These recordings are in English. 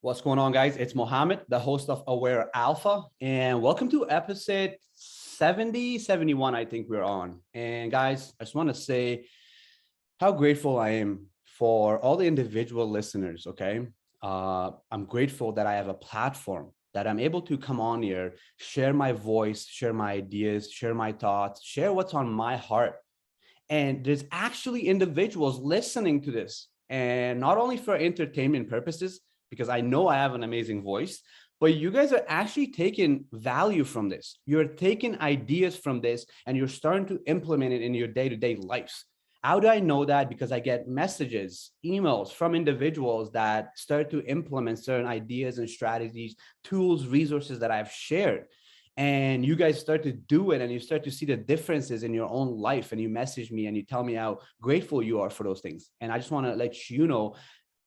What's going on, guys? It's Mohammed, the host of Aware Alpha, and welcome to episode 70, 71, I think we're on. And guys, I just want to say how grateful I am for all the individual listeners, okay? I'm grateful that I have a platform that I'm able to come on here, share my voice, share my ideas, share my thoughts, share what's on my heart. And there's actually individuals listening to this, and not only for entertainment purposes, because I know I have an amazing voice, but you guys are actually taking value from this. You're taking ideas from this and you're starting to implement it in your day-to-day lives. How do I know that? Because I get messages, emails from individuals that start to implement certain ideas and strategies, tools, resources that I've shared. And you guys start to do it and you start to see the differences in your own life, and you message me and you tell me how grateful you are for those things. And I just want to let you know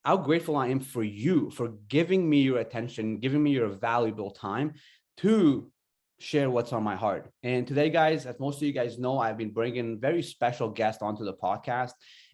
how grateful I am for you, for giving me your attention, giving me your valuable time to share what's on my heart. And today, guys, as most of you guys know, I've been bringing very special guests onto the podcast.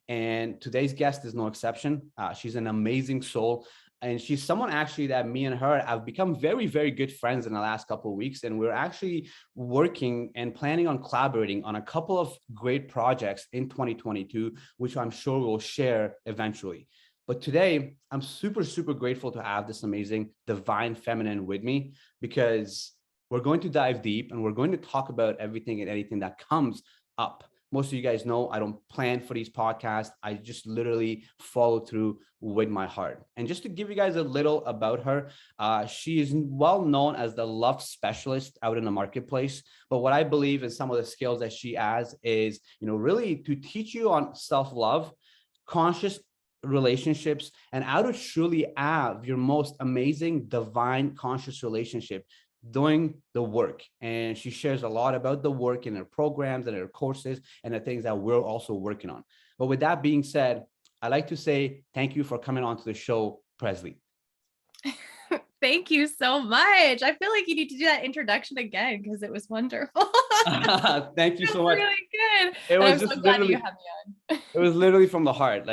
And today's guest is no exception. She's an amazing soul. And she's someone actually that me and her have become very, very good friends in the last couple of weeks. And we're actually working and planning on collaborating on a couple of great projects in 2022, which I'm sure we'll share eventually. But today, I'm super, super grateful to have this amazing divine feminine with me, because we're going to dive deep and we're going to talk about everything and anything that comes up. Most of you guys know I don't plan for these podcasts. I just literally follow through with my heart. And just to give you guys a little about her, she is well known as the love specialist out in the marketplace. But what I believe is some of the skills that she has is, really to teach you on self-love, conscious relationships, and how to truly have your most amazing divine conscious relationship, doing the work. And she shares a lot about the work in her programs and her courses and the things that we're also working on. But with that being said, I'd like to say thank you for coming on to the show, Presley. Thank you so much. I feel like you need to do that introduction again because it was wonderful. Thank you so much. Really good. It was I'm just so glad literally, you have me on. it was literally from the heart.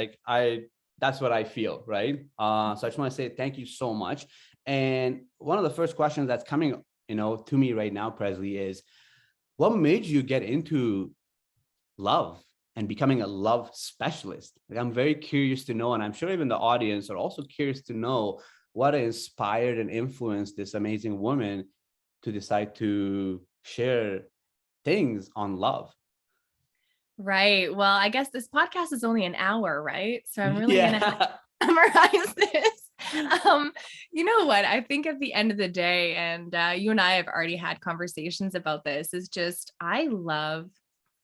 That's what I feel, right? So I just want to say thank you so much. And one of the first questions that's coming, to me right now, Presley, is what made you get into love and becoming a love specialist? I'm very curious to know, and I'm sure even the audience are also curious to know what inspired and influenced this amazing woman to decide to share things on love. Right. Well, I guess this podcast is only an hour, right? So I'm really going to summarize this. You know what? I think at the end of the day, and you and I have already had conversations about this, is just I love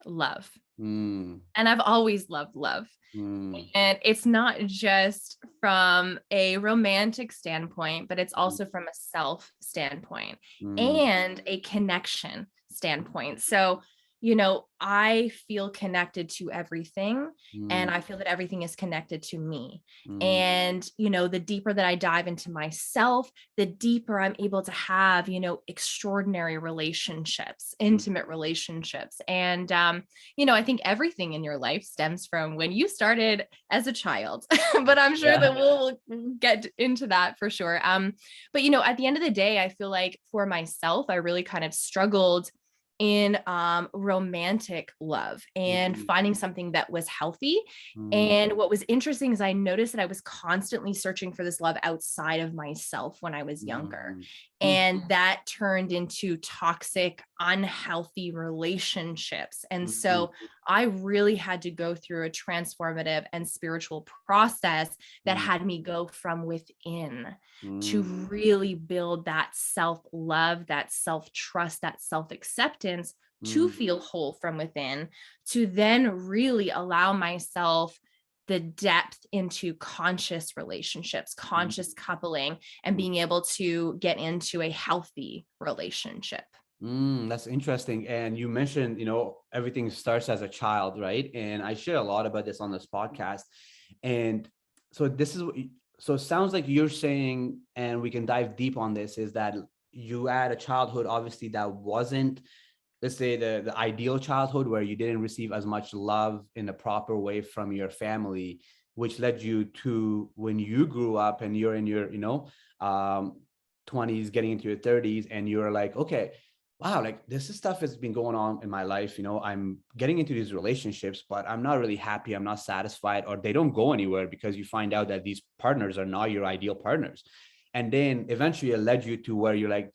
love. And I've always loved love. And it's not just from a romantic standpoint, but it's also from a self standpoint and a connection standpoint. So, I feel connected to everything, and I feel that everything is connected to me. And, the deeper that I dive into myself, the deeper I'm able to have, extraordinary relationships, intimate relationships. And, I think everything in your life stems from when you started as a child, but I'm sure that we'll get into that for sure. But, at the end of the day, I feel like for myself, I really kind of struggled in romantic love and finding something that was healthy. And what was interesting is I noticed that I was constantly searching for this love outside of myself when I was younger. And that turned into toxic, unhealthy relationships. And so I really had to go through a transformative and spiritual process that had me go from within to really build that self-love, that self-trust, that self-acceptance to feel whole from within, to then really allow myself the depth into conscious relationships, conscious coupling, and being able to get into a healthy relationship. That's interesting. And you mentioned, everything starts as a child, right? And I share a lot about this on this podcast. And so so it sounds like you're saying, and we can dive deep on this, is that you had a childhood, obviously, that wasn't, let's say, the ideal childhood, where you didn't receive as much love in a proper way from your family. which led you to when you grew up and you're in your, 20s, getting into your 30s, and you're like, okay, wow, like this is stuff has been going on in my life. I'm getting into these relationships, but I'm not really happy. I'm not satisfied, or they don't go anywhere because you find out that these partners are not your ideal partners. And then eventually it led you to where you're like,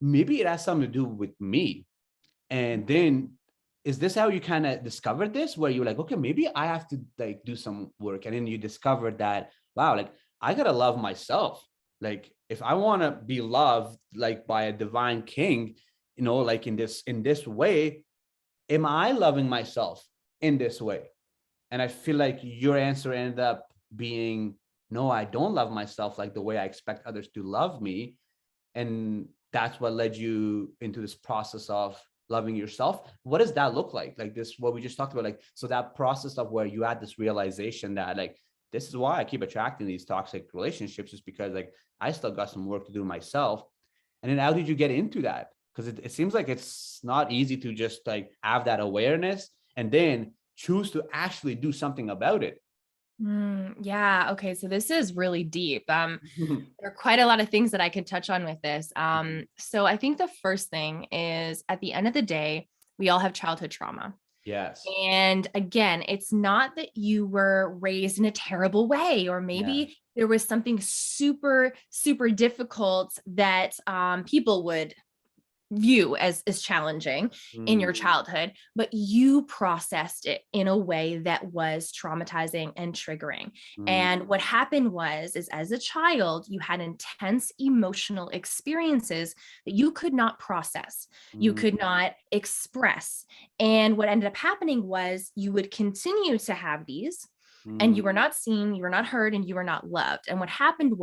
maybe it has something to do with me. And then is this how you kind of discovered this, where you're like, okay, maybe I have to like do some work. And then you discovered that, wow, like I gotta love myself. Like if I want to be loved like by a divine king, like in this way, am I loving myself in this way? And I feel like your answer ended up being, no, I don't love myself like the way I expect others to love me. And that's what led you into this process of loving yourself. What does that look like? Like this, what we just talked about, like, so that process of where you had this realization that like, this is why I keep attracting these toxic relationships, is because like, I still got some work to do myself. And then how did you get into that? Because it seems like it's not easy to just like have that awareness and then choose to actually do something about it. Yeah. Okay. So this is really deep. There are quite a lot of things that I could touch on with this. So I think the first thing is, at the end of the day, we all have childhood trauma. Yes. And again, it's not that you were raised in a terrible way, or Yeah. maybe there was something super, super difficult that people would view as challenging in your childhood, but you processed it in a way that was traumatizing and triggering. And what happened is as a child, you had intense emotional experiences that you could not process, you could not express. And what ended up happening was you would continue to have these, and you were not seen, you were not heard, and you were not loved. And what happened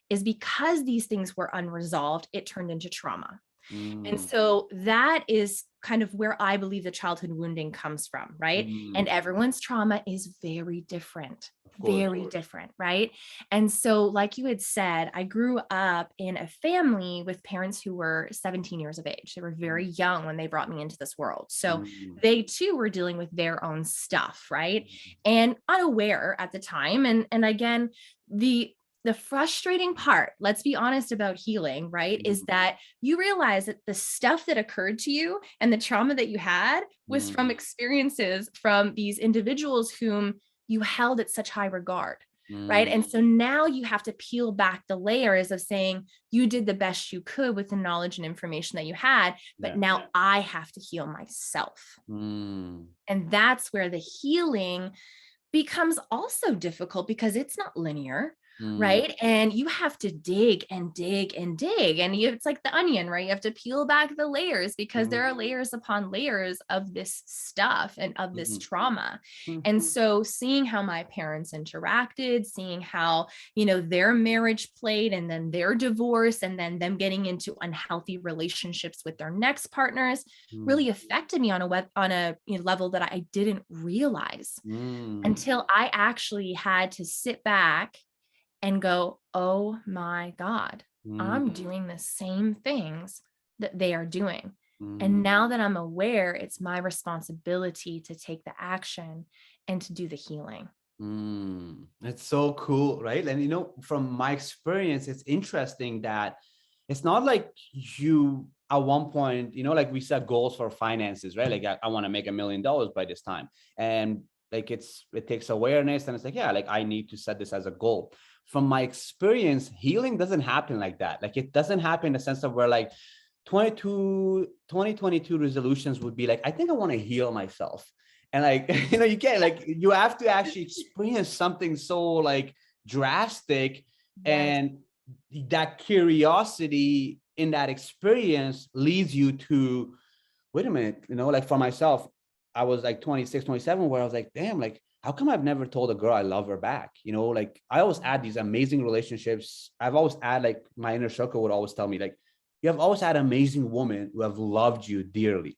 is because these things were unresolved, it turned into trauma. And so that is kind of where I believe the childhood wounding comes from, right? And everyone's trauma is very different, very different, right? And so, like you had said, I grew up in a family with parents who were 17 years of age. They were very young when they brought me into this world. So they too were dealing with their own stuff, right? And unaware at the time. And again, the frustrating part, let's be honest about healing, right, is that you realize that the stuff that occurred to you and the trauma that you had was from experiences from these individuals whom you held at such high regard, right? And so now you have to peel back the layers of saying you did the best you could with the knowledge and information that you had, but now I have to heal myself. And that's where the healing becomes also difficult, because it's not linear. Right. And you have to dig and dig and dig. And it's like the onion, right? You have to peel back the layers, because there are layers upon layers of this stuff and of this trauma. And so seeing how my parents interacted, seeing how, their marriage played, and then their divorce, and then them getting into unhealthy relationships with their next partners really affected me on a level that I didn't realize until I actually had to sit back and go, oh my God, I'm doing the same things that they are doing. And now that I'm aware, it's my responsibility to take the action and to do the healing. It's so cool, right? And from my experience, it's interesting that it's not like you at one point, like we set goals for finances, right? Like I want to make $1 million by this time. And like it takes awareness, and it's like, yeah, like I need to set this as a goal. From my experience, healing doesn't happen like that. Like it doesn't happen in the sense of where like 2022 resolutions would be like, I think I want to heal myself. And like, you can't, like, you have to actually experience something so like drastic. And that curiosity in that experience leads you to, wait a minute, like for myself, I was like 26, 27, where I was like, damn, like, how come I've never told a girl I love her back? Like I always had these amazing relationships. I've always had, like, my inner circle would always tell me, like, you have always had amazing women who have loved you dearly,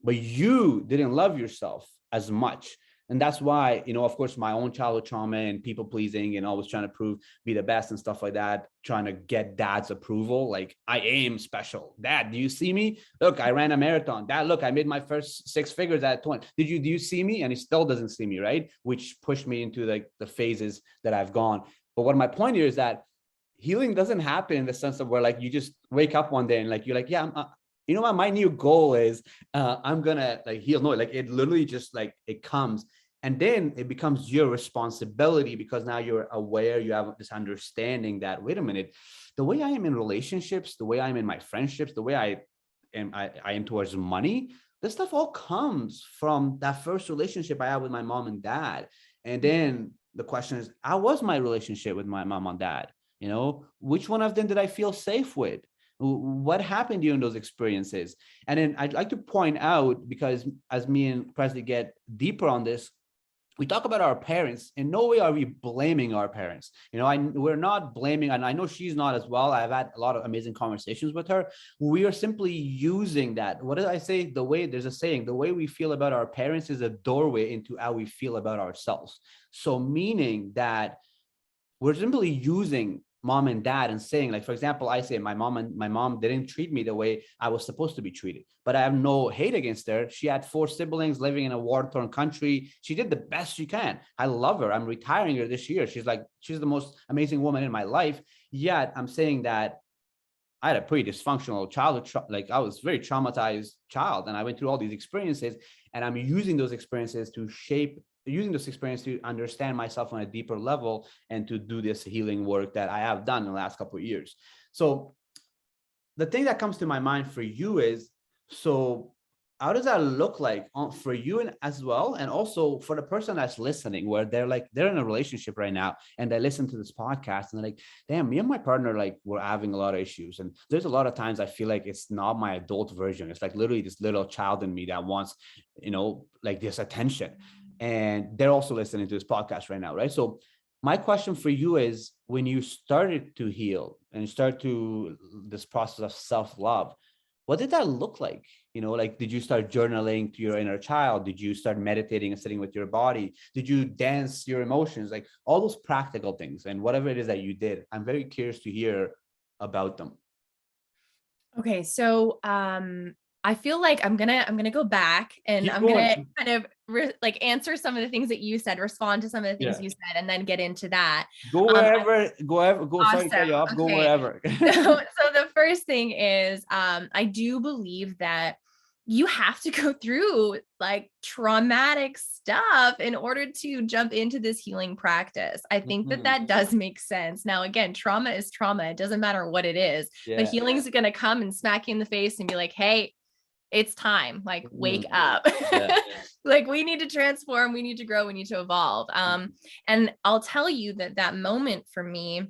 but you didn't love yourself as much. And that's why, of course, my own childhood trauma and people pleasing and always trying to be the best and stuff like that, trying to get dad's approval. Like, I am special. Dad, do you see me? Look, I ran a marathon. Dad, look, I made my first 6 figures at 20. Do you see me? And he still doesn't see me, right? Which pushed me into like the phases that I've gone. But what my point here is that healing doesn't happen in the sense of where like you just wake up one day and like, you're like, yeah, you know what, my new goal is I'm gonna like heal. No, like it literally just like it comes. And then it becomes your responsibility because now you're aware, you have this understanding that, wait a minute, the way I am in relationships, the way I'm in my friendships, the way I am towards money, this stuff all comes from that first relationship I had with my mom and dad. And then the question is, how was my relationship with my mom and dad? Which one of them did I feel safe with? What happened during those experiences? And then I'd like to point out, because as me and Presley get deeper on this, we talk about our parents. In no way are we blaming our parents. We're not blaming, and I know she's not as well. I've had a lot of amazing conversations with her. We are simply using that. What did I say? There's a saying, the way we feel about our parents is a doorway into how we feel about ourselves. So meaning that we're simply using mom and dad and saying, like, for example, I say my mom didn't treat me the way I was supposed to be treated, but I have no hate against her. She had 4 siblings living in a war-torn country. She did the best she can. I love her. I'm retiring her this year. She's the most amazing woman in my life. Yet I'm saying that I had a pretty dysfunctional childhood. Like, I was a very traumatized child, and I went through all these experiences, and I'm using those experiences to understand myself on a deeper level and to do this healing work that I have done in the last couple of years. So the thing that comes to my mind for you is, so how does that look like for you and as well? And also for the person that's listening, where they're in a relationship right now and they listen to this podcast and they're like, damn, me and my partner, like, we're having a lot of issues. And there's a lot of times I feel like it's not my adult version. It's like literally this little child in me that wants, like, this attention. And they're also listening to this podcast right now, right? So my question for you is, when you started to heal and start to this process of self-love, what did that look like? Like, did you start journaling to your inner child? Did you start meditating and sitting with your body? Did you dance your emotions? Like, all those practical things and whatever it is that you did. I'm very curious to hear about them. Okay, so I feel like I'm gonna go back and Keep I'm going. gonna kind of answer some of the things that you said, respond to some of the things you said, and then get into that. Go wherever. Go. Awesome. Sorry to cut you off. Okay. Go wherever. So the first thing is, I do believe that you have to go through like traumatic stuff in order to jump into this healing practice. I think that does make sense. Now, again, trauma is trauma. It doesn't matter what it is, but healing is going to come and smack you in the face and be like, hey, it's time, like, wake up. Like, we need to transform, we need to grow, we need to evolve. And I'll tell you that moment for me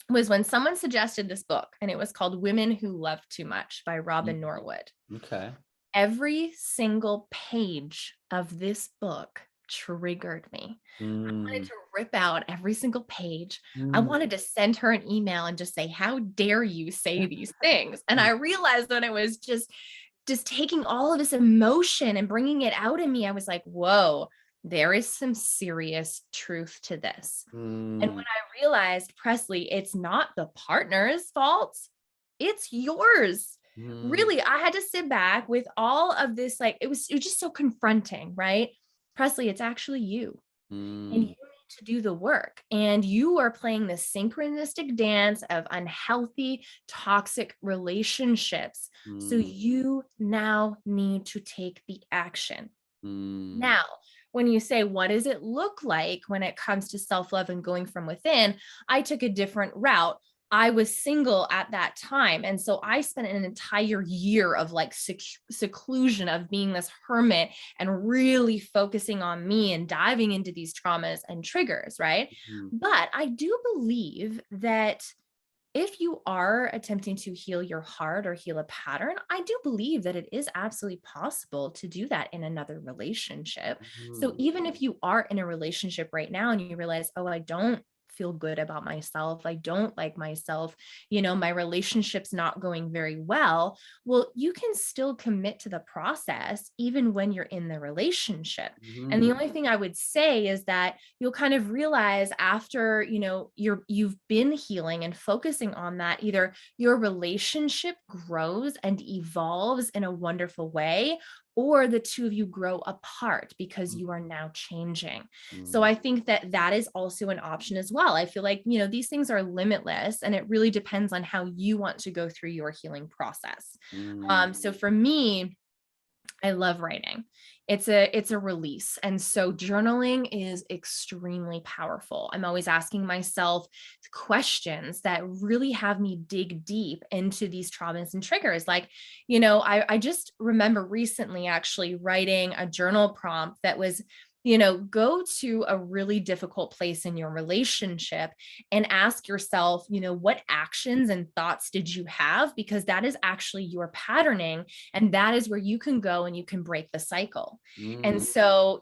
was when someone suggested this book, and it was called Women Who Love Too Much by Robin Norwood. Okay. Every single page of this book triggered me. I wanted to rip out every single page. I wanted to send her an email and just say, how dare you say these things? And I realized that it was just taking all of this emotion and bringing it out in me. I was like, whoa, there is some serious truth to this. And when I realized, Presley, it's not the partner's fault, it's yours. Really, I had to sit back with all of this. Like, it was just so confronting, right? Presley, it's actually you. And you need to do the work. And you are playing this synchronistic dance of unhealthy, toxic relationships. So you now need to take the action. Now, when you say, what does it look like when it comes to self-love and going from within? I took a different route. I was single at that time. And so I spent an entire year of like seclusion, of being this hermit and really focusing on me and diving into these traumas and triggers, right? But I do believe that if you are attempting to heal your heart or heal a pattern, I do believe that it is absolutely possible to do that in another relationship. So even if you are in a relationship right now and you realize, oh, I don't feel good about myself. I don't like myself. My relationship's not going very well. Well, you can still commit to the process even when you're in the relationship. And the Mhm. only thing I would say is that you'll kind of realize after, you've been healing and focusing on that, either your relationship grows and evolves in a wonderful way, or the two of you grow apart because you are now changing. So Mhm. I think that that is also an option as well. I feel like, these things are limitless, and it really depends on how you want to go through your healing process. Mhm. So for me, I love writing. It's a release. And so journaling is extremely powerful. I'm always asking myself questions that really have me dig deep into these traumas and triggers. Like, I just remember recently actually writing a journal prompt that was, go to a really difficult place in your relationship and ask yourself, what actions and thoughts did you have? Because that is actually your patterning, and that is where you can go and you can break the cycle. And Mhm. so,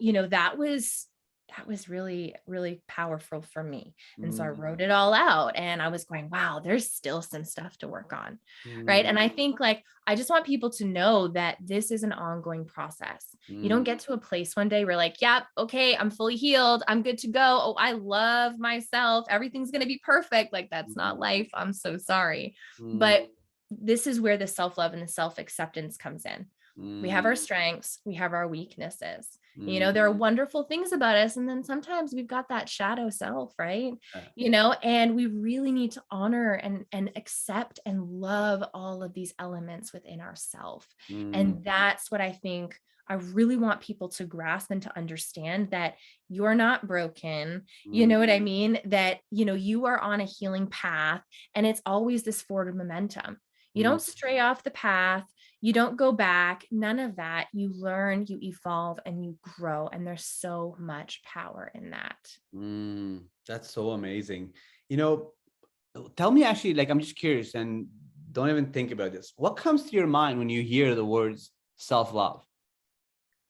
that was really, really powerful for me. And so I Mhm. wrote it all out, and I was going, wow, there's still some stuff to work on. Right. Mhm. And I think, like, I just want people to know that this is an ongoing process. You don't Mhm. get to a place one day where, like, yep, okay, I'm fully healed, I'm good to go. Oh, I love myself, everything's going to be perfect. Like, that's not life. I'm so sorry. Mhm. But this is where the self-love and the self-acceptance comes in. We have Mhm. our strengths, we have our weaknesses. Mhm. There are wonderful things about us, and then sometimes we've got that shadow self, right? Yeah. And we really need to honor and accept and love all of these elements within ourself. Mhm. And that's what I think I really want people to grasp and to understand, that you're not broken. You Mhm. know what I mean? That, you are on a healing path, and it's always this forward momentum. You Mhm. don't stray off the path. You don't go back. None of that. You learn, you evolve, and you grow. And there's so much power in that. That's so amazing. You know, Tell me actually, like, I'm just curious and don't even think about this. What comes to your mind when you hear the words self-love?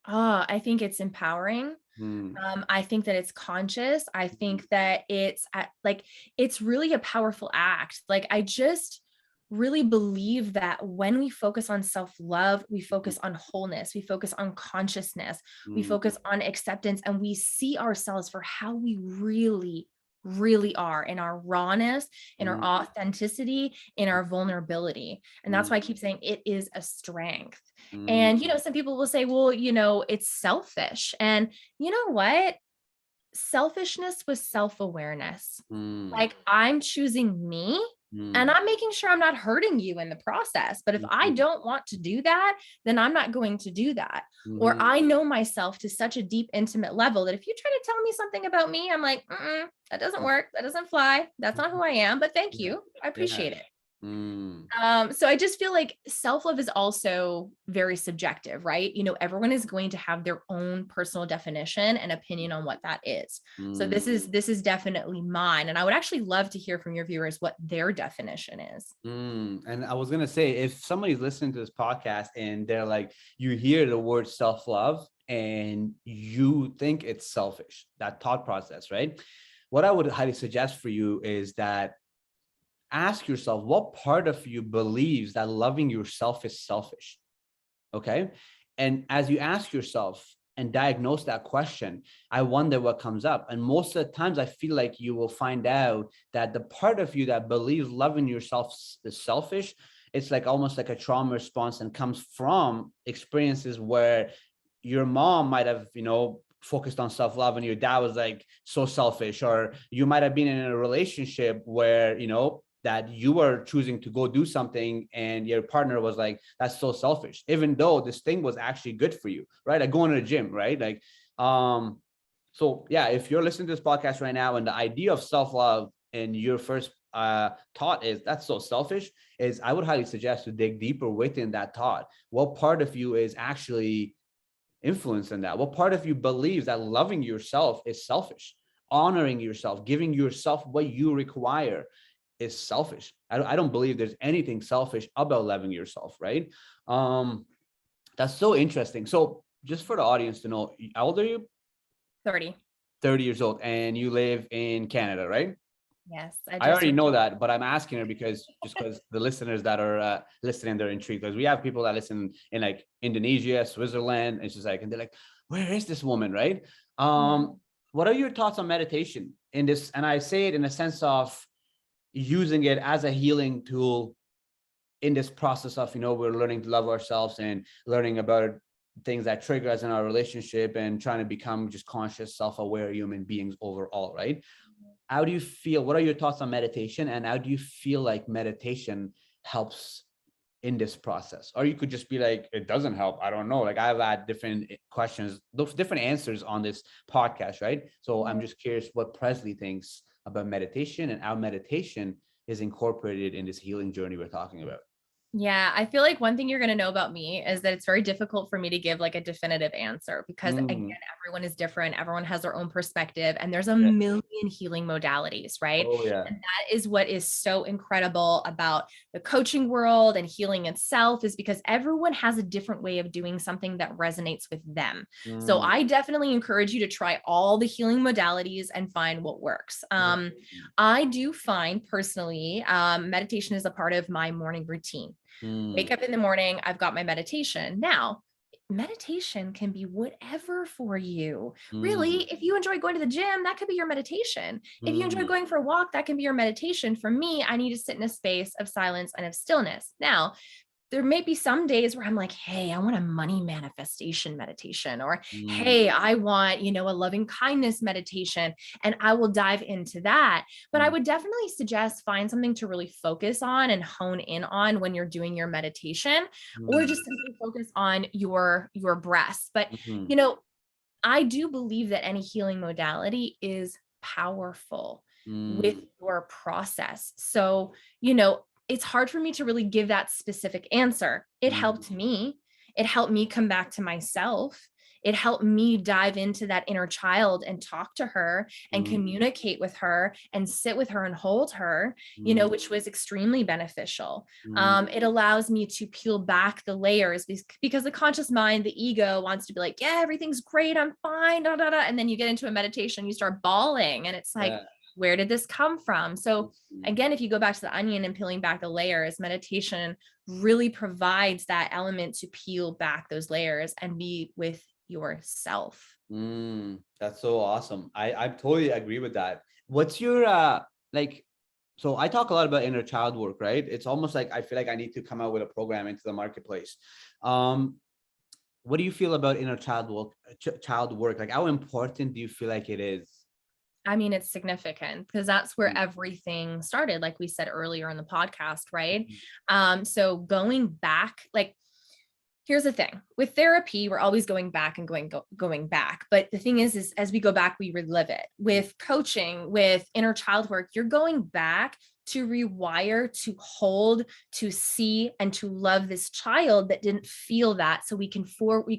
Oh, I think it's empowering. Mm. I think that it's conscious. I think that like, it's really a powerful act. Like, I just really believe that when we focus on self-love, we focus on wholeness, we focus on consciousness, we Mm. focus on acceptance, and we see ourselves for how we really, really are, in our rawness, in our Mm. authenticity, in our vulnerability. And that's Mm. why I keep saying it is a strength. Mm. And, some people will say, well, it's selfish. And you know what? Selfishness was self-awareness. Mm. Like, I'm choosing me, and Mm. I'm making sure I'm not hurting you in the process. But if I Mhm. don't want to do that, then I'm not going to do that. Or Mhm. I know myself to such a deep, intimate level that if you try to tell me something about me, I'm like, that doesn't work. That doesn't fly. That's not who I am. But thank Yeah. you. I Yeah. appreciate it. Mm. So I just feel like self-love is also very subjective, right? Everyone is going to have their own personal definition and opinion on what that is. So Mm. this is definitely mine. And I would actually love to hear from your viewers what their definition is. And I was gonna say, if somebody's listening to this podcast and they're like, you hear the word self-love and you think it's selfish, that thought process, right? What I would highly suggest for you is that ask yourself what part of you believes that loving yourself is selfish. Okay. And as you ask yourself and diagnose that question, I wonder what comes up. And most of the times, I feel like you will find out that the part of you that believes loving yourself is selfish, it's like almost like a trauma response and comes from experiences where your mom might have, focused on self-love and your dad was like so selfish, or you might have been in a relationship where, that you were choosing to go do something and your partner was like, that's so selfish, even though this thing was actually good for you, right? Like going to the gym, right? Like, so yeah, if you're listening to this podcast right now and the idea of self-love and your first thought is that's so selfish, is I would highly suggest to dig deeper within that thought. What part of you is actually influencing that? What part of you believes that loving yourself is selfish? Honoring yourself, giving yourself what you require is selfish. I don't believe there's anything selfish about loving yourself, right? That's so interesting. So just for the audience to know, how old are you? 30. 30 years old, and you live in Canada, right? Yes, I already know that, but I'm asking her because the listeners that are listening, they're intrigued because we have people that listen in like Indonesia, Switzerland. It's just like, and they're like, where is this woman? Right. What are your thoughts on meditation in this? And I say it in a sense of using it as a healing tool in this process of, we're learning to love ourselves and learning about things that trigger us in our relationship and trying to become just conscious, self-aware human beings overall, right? How do you feel? What are your thoughts on meditation? And how do you feel like meditation helps in this process? Or you could just be like, it doesn't help. I don't know. Like I've had different questions, those different answers on this podcast, right? So I'm just curious what Presley thinks about meditation and how meditation is incorporated in this healing journey we're talking about. Yeah, I feel like one thing you're going to know about me is that it's very difficult for me to give like a definitive answer because again, everyone is different. Everyone has their own perspective and there's a million healing modalities, right? Oh yeah. And that is what is so incredible about the coaching world and healing itself is because everyone has a different way of doing something that resonates with them. So I definitely encourage you to try all the healing modalities and find what works. I do find personally, meditation is a part of my morning routine. Wake up in the morning, I've got my meditation. Now, meditation can be whatever for you. Really, if you enjoy going to the gym, that could be your meditation. If you enjoy going for a walk, that can be your meditation. For me, I need to sit in a space of silence and of stillness. Now, there may be some days where I'm like, hey, I want a money manifestation meditation, or hey, I want, a loving kindness meditation, and I will dive into that. But I would definitely suggest find something to really focus on and hone in on when you're doing your meditation, or just simply focus on your breaths. But, I do believe that any healing modality is powerful with your process. So, it's hard for me to really give that specific answer. It helped me. It helped me come back to myself. It helped me dive into that inner child and talk to her and communicate with her and sit with her and hold her, which was extremely beneficial. It allows me to peel back the layers because the conscious mind, the ego wants to be like, yeah, everything's great. I'm fine. Da, da, da. And then you get into a meditation, you start bawling and it's like, where did this come from? So again, if you go back to the onion and peeling back the layers, meditation really provides that element to peel back those layers and be with yourself. That's so awesome. I totally agree with that. What's your so I talk a lot about inner child work, right? It's almost like I feel like I need to come out with a program into the marketplace. What do you feel about inner child work? Like how important do you feel like it is? I mean, it's significant because that's where everything started, like we said earlier in the podcast, right? So going back, like, here's the thing with therapy, we're always going back and going back. But the thing is as we go back, we relive it. With coaching, with inner child work, you're going back to rewire, to hold, to see, and to love this child that didn't feel that. So we can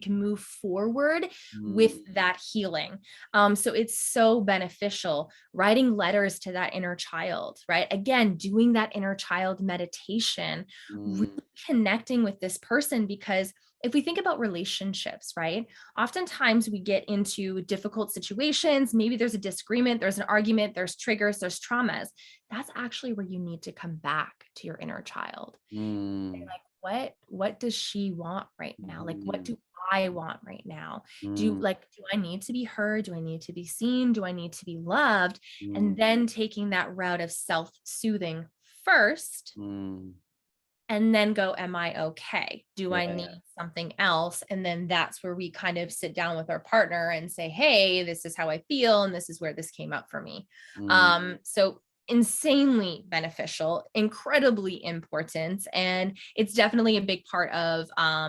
move forward with that healing. So it's so beneficial writing letters to that inner child, right? Again, doing that inner child meditation, really connecting with this person, because if we think about relationships, right? Oftentimes we get into difficult situations. Maybe there's a disagreement, there's an argument, there's triggers, there's traumas. That's actually where you need to come back to your inner child. Like, what does she want right now? Like, what do I want right now? Do I need to be heard? Do I need to be seen? Do I need to be loved? And then taking that route of self-soothing first. And then go, am I okay? Do I need something else? And then that's where we kind of sit down with our partner and say, hey, this is how I feel. And this is where this came up for me. So insanely beneficial, incredibly important. And it's definitely a big part of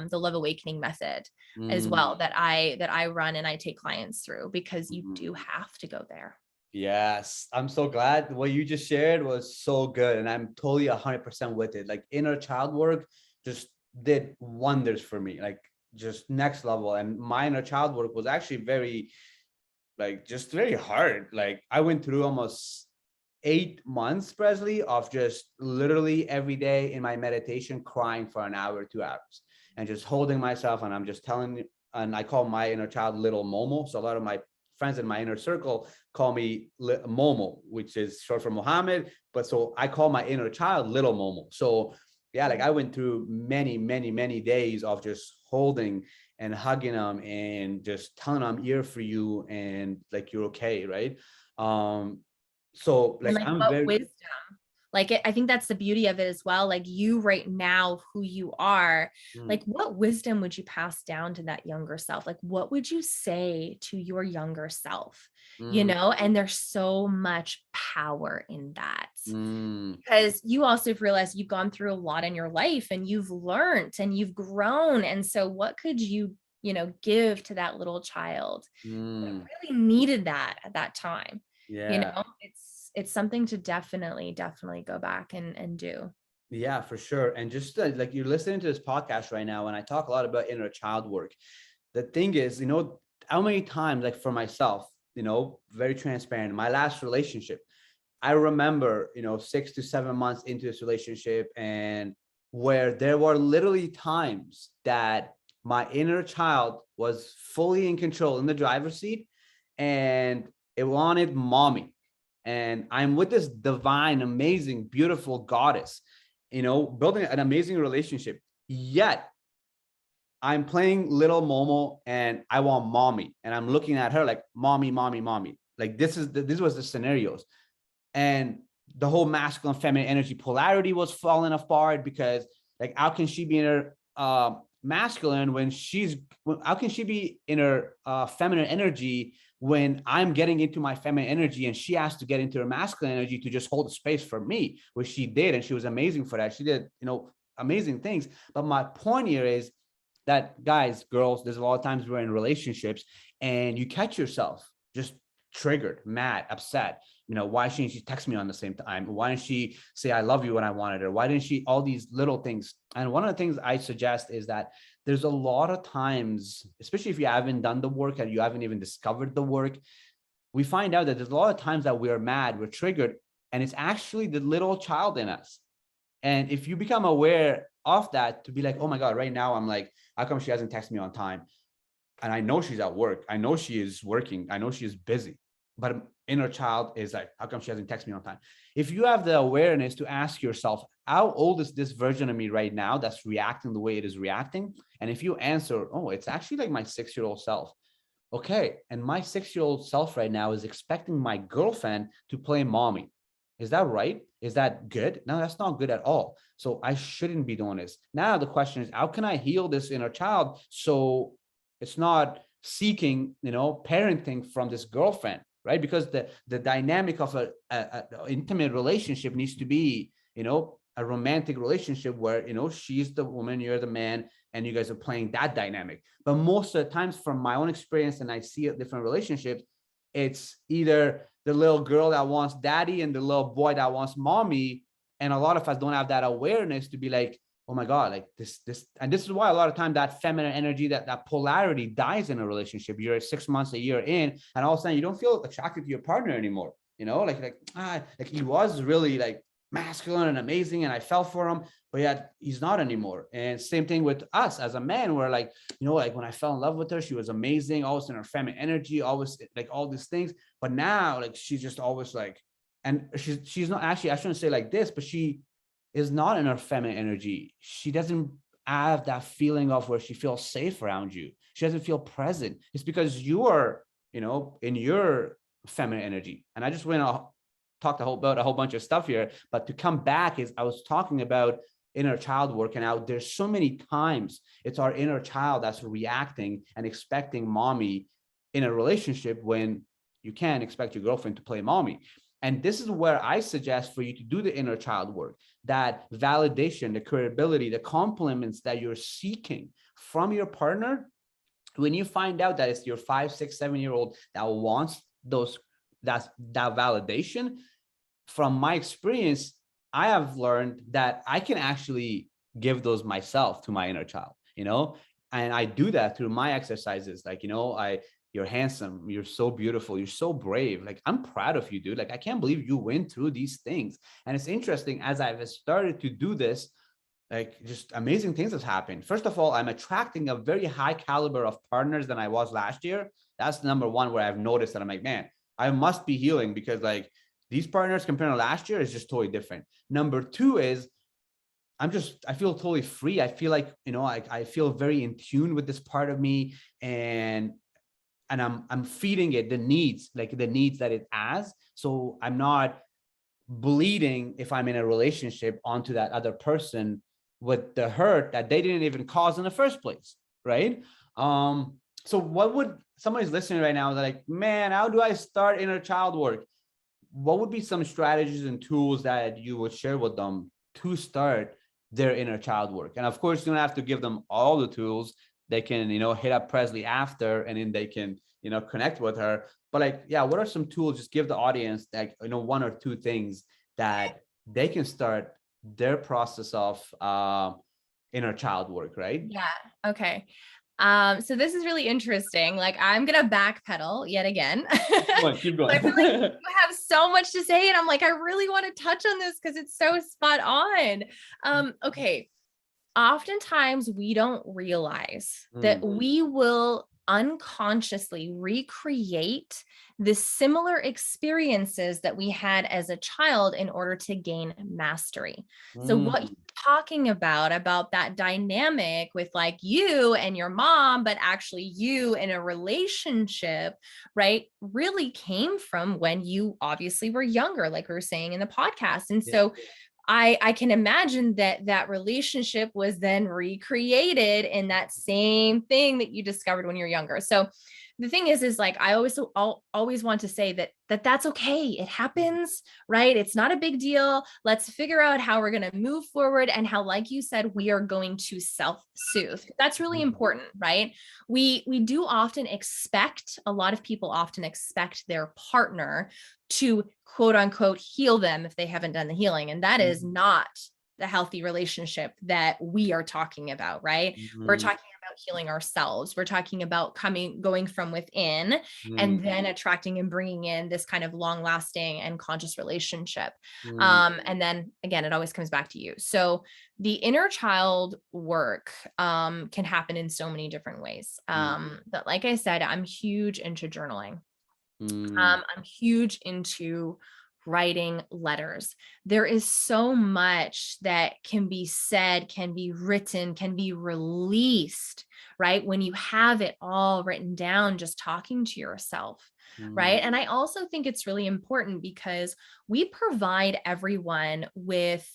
the Love Awakening method as well that I run and I take clients through, because you do have to go there. Yes, I'm so glad what you just shared was so good. And I'm totally 100% with it. Like inner child work just did wonders for me, like just next level. And my inner child work was actually very hard. Like I went through almost 8 months, Presley, of just literally every day in my meditation, crying for an hour, 2 hours, and just holding myself. And I'm just telling, and I call my inner child little Momo. So a lot of my friends in my inner circle call me Momo, which is short for Mohammed. But so I call my inner child little Momo. So yeah, like I went through many, many, many days of just holding and hugging them and just telling them I'm here for you and like you're okay, right? So And like like I'm what very wisdom, like I think that's the beauty of it as well. Like you right now, who you are, like what wisdom would you pass down to that younger self? Like what would you say to your younger self? You mm, know, and there's so much power in that. mm, Because you also realize you've gone through a lot in your life and you've learned and you've grown. And so what could you, you know, give to that little child that mm, really needed that at that time? You yeah. know, it's something to definitely go back and do. Yeah, for sure. And just like you're listening to this podcast right now, and I talk a lot about inner child work. The thing is, how many times, like for myself, very transparent, my last relationship, I remember, 6 to 7 months into this relationship, and where there were literally times that my inner child was fully in control in the driver's seat and it wanted mommy. And I'm with this divine, amazing, beautiful goddess, building an amazing relationship. Yet I'm playing little Momo and I want mommy. And I'm looking at her like mommy, mommy, mommy. Like this was the scenarios. And the whole masculine feminine energy polarity was falling apart because like how can she be in her masculine when how can she be in her feminine energy when I'm getting into my feminine energy and she has to get into her masculine energy to just hold the space for me, which she did, and she was amazing for that. She did amazing things. But my point here is that, guys, girls, there's a lot of times we're in relationships and you catch yourself just triggered, mad, upset. Why shouldn't she text me on the same time? Why didn't she say I love you when I wanted her? Why didn't she? All these little things. And one of the things I suggest is that there's a lot of times, especially if you haven't done the work and you haven't even discovered the work, we find out that there's a lot of times that we're mad, we're triggered, and it's actually the little child in us. And if you become aware of that, to be like, oh my God, right now I'm like, how come she hasn't texted me on time? And I know she's at work. I know she is working. I know she is busy. But inner child is like, how come she hasn't texted me on time? If you have the awareness to ask yourself, how old is this version of me right now that's reacting the way it is reacting? And if you answer, oh, it's actually like my 6-year-old self. Okay. And my 6-year-old self right now is expecting my girlfriend to play mommy. Is that right? Is that good? No, that's not good at all. So I shouldn't be doing this. Now the question is, how can I heal this inner child so it's not seeking, parenting from this girlfriend, right? Because the dynamic of a intimate relationship needs to be, a romantic relationship where, she's the woman, you're the man, and you guys are playing that dynamic. But most of the times from my own experience, and I see it different relationships, it's either the little girl that wants daddy and the little boy that wants mommy. And a lot of us don't have that awareness to be like, oh my God, like this, and this is why a lot of time that feminine energy, that polarity dies in a relationship. You're 6 months, a year in, and all of a sudden you don't feel attracted to your partner anymore. Like he was really like masculine and amazing, and I fell for him, but yet he's not anymore. And same thing with us as a man, where like, like when I fell in love with her, she was amazing, always in her feminine energy, always like all these things. But now, like she's just always like, and she's not actually, I shouldn't say like this, but she is not in her feminine energy. She doesn't have that feeling of where she feels safe around you. She doesn't feel present. It's because you are, in your feminine energy. And I just went to talk about a whole bunch of stuff here, but to come back is I was talking about inner child work, and out there's so many times it's our inner child that's reacting and expecting mommy in a relationship when you can't expect your girlfriend to play mommy. And this is where I suggest for you to do the inner child work, that validation, the credibility, the compliments that you're seeking from your partner. When you find out that it's your 5, 6, 7-year-old that wants that validation, from my experience, I have learned that I can actually give those myself to my inner child, and I do that through my exercises. Like, you're handsome, you're so beautiful, you're so brave. Like, I'm proud of you, dude. Like, I can't believe you went through these things. And it's interesting, as I've started to do this, like just amazing things have happened. First of all, I'm attracting a very high caliber of partners than I was last year. That's number one where I've noticed that I'm like, man, I must be healing, because like these partners compared to last year is just totally different. Number two is I feel totally free. I feel like, I feel very in tune with this part of me, and I'm feeding it the needs that it has. So I'm not bleeding, if I'm in a relationship, onto that other person with the hurt that they didn't even cause in the first place. Right. So what would somebody's listening right now, they're like, man, how do I start inner child work? What would be some strategies and tools that you would share with them to start their inner child work? And of course, you don't have to give them all the tools. They can, hit up Presley after, and then they can, connect with her. But like, yeah, what are some tools? Just give the audience like, one or two things that they can start their process of inner child work, right? Yeah. Okay. So this is really interesting. Like, I'm gonna backpedal yet again. Keep going. I feel like you have so much to say, and I'm like, I really want to touch on this because it's so spot on. Okay. Oftentimes we don't realize that we will unconsciously recreate the similar experiences that we had as a child in order to gain mastery. So what you're talking about that dynamic with like you and your mom, but actually you in a relationship, right, really came from when you obviously were younger, like we were saying in the podcast. And so I can imagine that relationship was then recreated in that same thing that you discovered when you're younger. So the thing is like, I always want to say that that's okay. It happens, right? It's not a big deal. Let's figure out how we're going to move forward, and how, like you said, we are going to self-soothe. That's really important, right? We do often expect, a lot of people often expect their partner to quote unquote heal them if they haven't done the healing. And that is not the healthy relationship that we are talking about, right? We're talking about healing ourselves. We're talking about going from within and then attracting and bringing in this kind of long lasting and conscious relationship. And then again, it always comes back to you. So the inner child work can happen in so many different ways. But like I said, I'm huge into journaling. I'm huge into writing letters. There is so much that can be said, can be written, can be released, right? When you have it all written down, just talking to yourself, right? And I also think it's really important because we provide everyone with,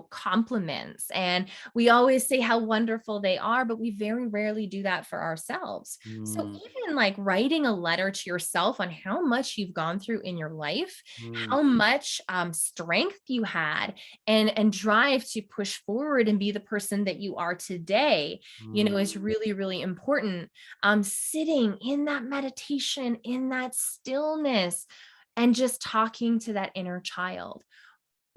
compliments, and we always say how wonderful they are, but we very rarely do that for ourselves. So even like writing a letter to yourself on how much you've gone through in your life, how much strength you had and drive to push forward and be the person that you are today, is really, really important. Sitting in that meditation, in that stillness, and just talking to that inner child.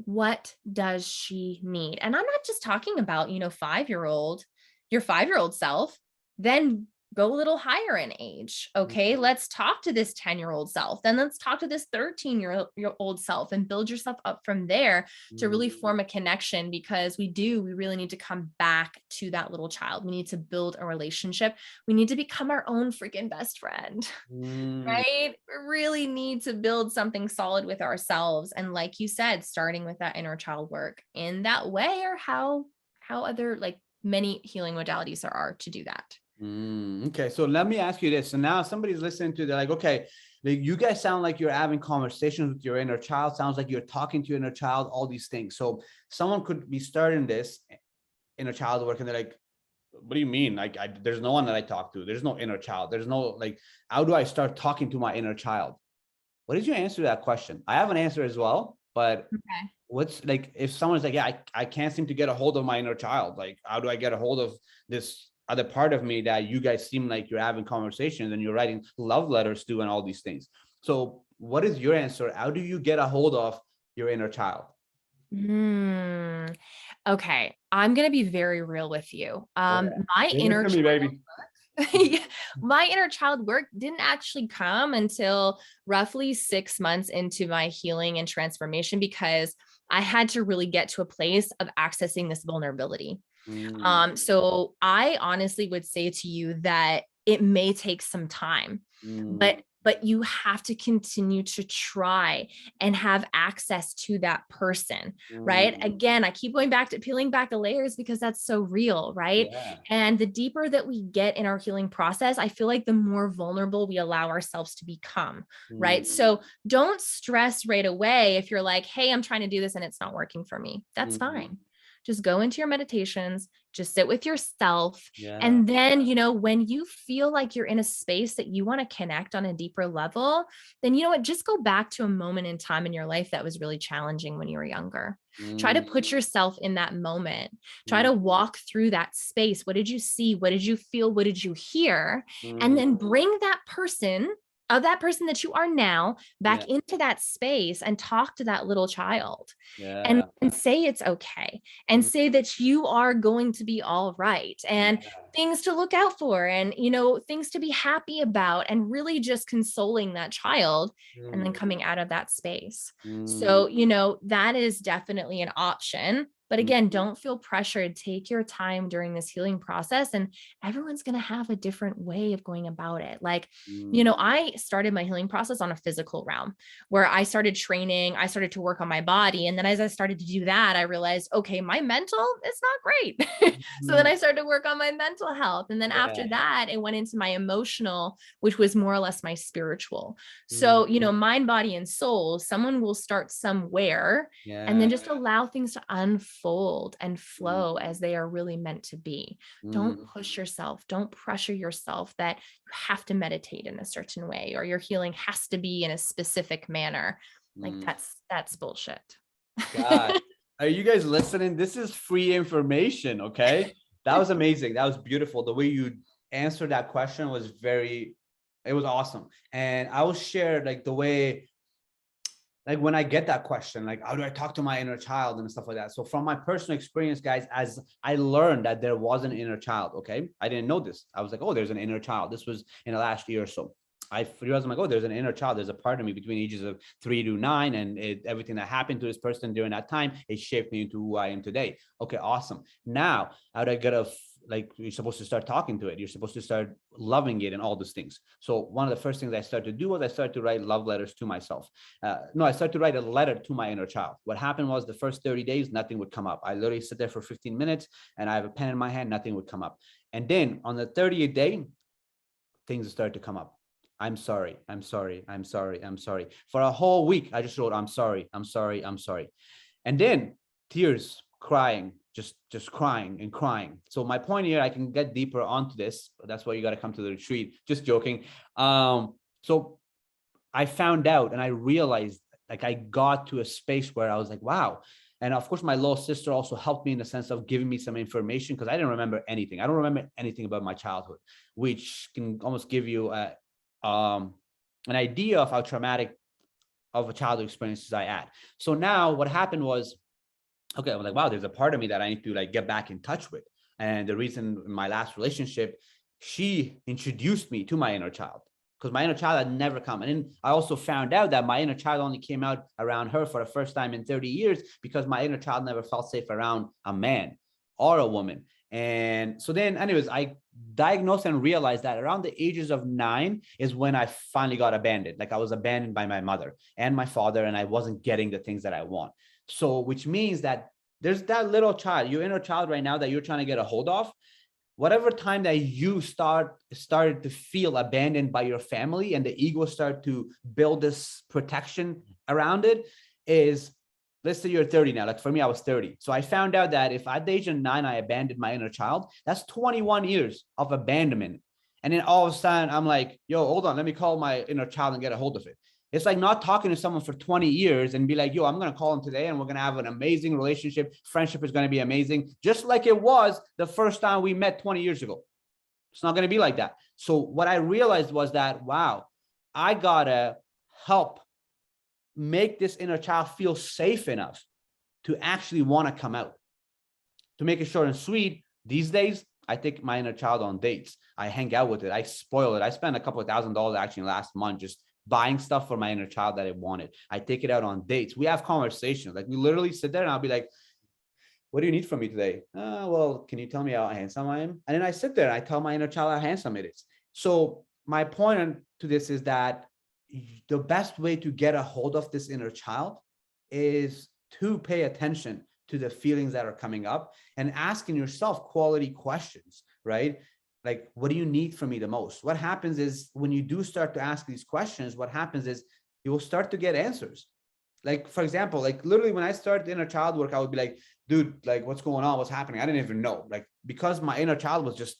What does she need? And I'm not just talking about, 5-year-old, your 5-year-old self, then go a little higher in age. Okay, let's talk to this 10-year-old self. Then let's talk to this 13-year-old self and build yourself up from there to really form a connection, because we really need to come back to that little child. We need to build a relationship. We need to become our own freaking best friend, right? We really need to build something solid with ourselves. And like you said, starting with that inner child work in that way, or how other like many healing modalities there are to do that. Okay, so let me ask you this. So now somebody's listening to, they're like, okay, like you guys sound like you're having conversations with your inner child. Sounds like you're talking to your inner child, all these things. So someone could be starting this inner child work and they're like, what do you mean? Like, there's no one that I talk to. There's no inner child. There's no, like, how do I start talking to my inner child? What is your answer to that question? I have an answer as well, but what's like, if someone's like, yeah, I can't seem to get a hold of my inner child. Like, how do I get a hold of this other part of me that you guys seem like you're having conversations and you're writing love letters to and all these things? So what is your answer? How do you get a hold of your inner child? Okay, I'm going to be very real with you. My inner child, baby. My inner child work didn't actually come until roughly 6 months into my healing and transformation, because I had to really get to a place of accessing this vulnerability. So I honestly would say to you that it may take some time, but you have to continue to try and have access to that person, right? Again, I keep going back to peeling back the layers because that's so real, right? Yeah. And the deeper that we get in our healing process, I feel like the more vulnerable we allow ourselves to become, right? So don't stress right away if you're like, hey, I'm trying to do this and it's not working for me. That's fine. Just go into your meditations, just sit with yourself. Yeah. And then, you know, when you feel like you're in a space that you want to connect on a deeper level, then, you know what, just go back to a moment in time in your life that was really challenging when you were younger. Try to put yourself in that moment. Try to walk through that space. What did you see? What did you feel? What did you hear? And then bring that person that you are now back into that space and talk to that little child and say it's okay and say that you are going to be all right and things to look out for and, you know, things to be happy about and really just consoling that child and then coming out of that space. So, you know, that is definitely an option. But again, don't feel pressured. Take your time during this healing process, and everyone's going to have a different way of going about it. Like, you know, I started my healing process on a physical realm where I started training, I started to work on my body. And then as I started to do that, I realized, okay, my mental is not great. So then I started to work on my mental health. And then after that, it went into my emotional, which was more or less my spiritual. So, you know, mind, body, and soul, someone will start somewhere and then just allow things to unfold and flow as they are really meant to be. Don't push yourself. Don't pressure yourself that you have to meditate in a certain way or your healing has to be in a specific manner. Like that's bullshit. God, are you guys listening? This is free information. Okay. That was amazing. That was beautiful. The way you answered that question was it was awesome. And I will share like the way, like when I get that question, like, how do I talk to my inner child and stuff like that? So from my personal experience, guys, as I learned that there was an inner child, okay, I didn't know this. I was like, oh, there's an inner child. This was in the last year or so. I realized, I'm like, oh, there's an inner child. There's a part of me between ages of 3 to 9. And everything that happened to this person during that time, it shaped me into who I am today. Okay, awesome. Now, how do I get like, you're supposed to start talking to it. You're supposed to start loving it and all those things. So one of the first things I started to do was I started to write love letters to myself. I started to write a letter to my inner child. What happened was the first 30 days, nothing would come up. I literally sit there for 15 minutes and I have a pen in my hand, nothing would come up. And then on the 30th day, things started to come up. I'm sorry. I'm sorry. I'm sorry. I'm sorry. For a whole week, I just wrote, I'm sorry. I'm sorry. I'm sorry. And then tears, crying, just crying and crying. So my point here, I can get deeper onto this, but that's why you got to come to the retreat. Just joking. So I found out and I realized, like, I got to a space where I was like, wow. And of course, my little sister also helped me in the sense of giving me some information because I didn't remember anything. I don't remember anything about my childhood, which can almost give you an idea of how traumatic of a childhood experiences I had. So now what happened was, okay, I'm like, wow, there's a part of me that I need to like get back in touch with. And the reason in my last relationship, she introduced me to my inner child because my inner child had never come. And then I also found out that my inner child only came out around her for the first time in 30 years because my inner child never felt safe around a man or a woman. And so then anyways, I diagnosed and realized that around the ages of 9 is when I finally got abandoned. Like I was abandoned by my mother and my father, and I wasn't getting the things that I want. So, which means that there's that little child, your inner child right now that you're trying to get a hold of. Whatever time that you started to feel abandoned by your family and the ego start to build this protection around it is, let's say you're 30 now. Like for me, I was 30. So I found out that if at the age of 9, I abandoned my inner child, that's 21 years of abandonment. And then all of a sudden I'm like, yo, hold on, let me call my inner child and get a hold of it. It's like not talking to someone for 20 years and be like, yo, I'm going to call him today and we're going to have an amazing relationship. Friendship is going to be amazing. Just like it was the first time we met 20 years ago. It's not going to be like that. So what I realized was that, wow, I got to help make this inner child feel safe enough to actually want to come out. To make it short and sweet, these days, I take my inner child on dates. I hang out with it. I spoil it. I spent a couple of $1,000s actually last month just buying stuff for my inner child that I wanted. I take it out on dates. We have conversations. Like we literally sit there and I'll be like, what do you need from me today? Well, can you tell me how handsome I am? And then I sit there and I tell my inner child how handsome it is. So my point to this is that the best way to get a hold of this inner child is to pay attention to the feelings that are coming up and asking yourself quality questions, right? Like, what do you need from me the most? What happens is when you do start to ask these questions, what happens is you will start to get answers. Like, for example, like literally when I started inner child work, I would be like, dude, like what's going on? What's happening? I didn't even know, like, because my inner child was just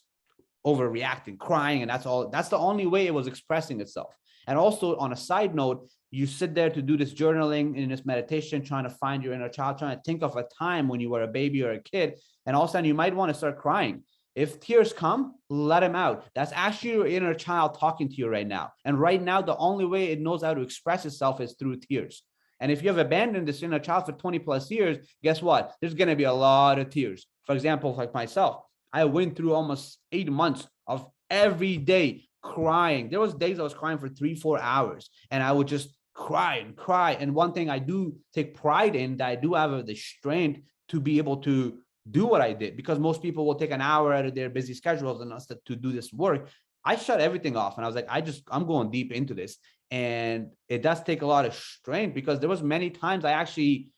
overreacting, crying, and that's all. That's the only way it was expressing itself. And also on a side note, you sit there to do this journaling in this meditation, trying to find your inner child, trying to think of a time when you were a baby or a kid, and all of a sudden you might want to start crying. If tears come, let them out. That's actually your inner child talking to you right now. And right now, the only way it knows how to express itself is through tears. And if you have abandoned this inner child for 20 plus years, guess what? There's going to be a lot of tears. For example, like myself, I went through almost 8 months of every day crying. There was days I was crying for 3-4 hours, and I would just cry and cry. And one thing I do take pride in, that I do have the strength to be able to do what I did, because most people will take an hour out of their busy schedules and us to do this work. I shut everything off, and I was like, I'm going deep into this. And it does take a lot of strength, because there was many times I actually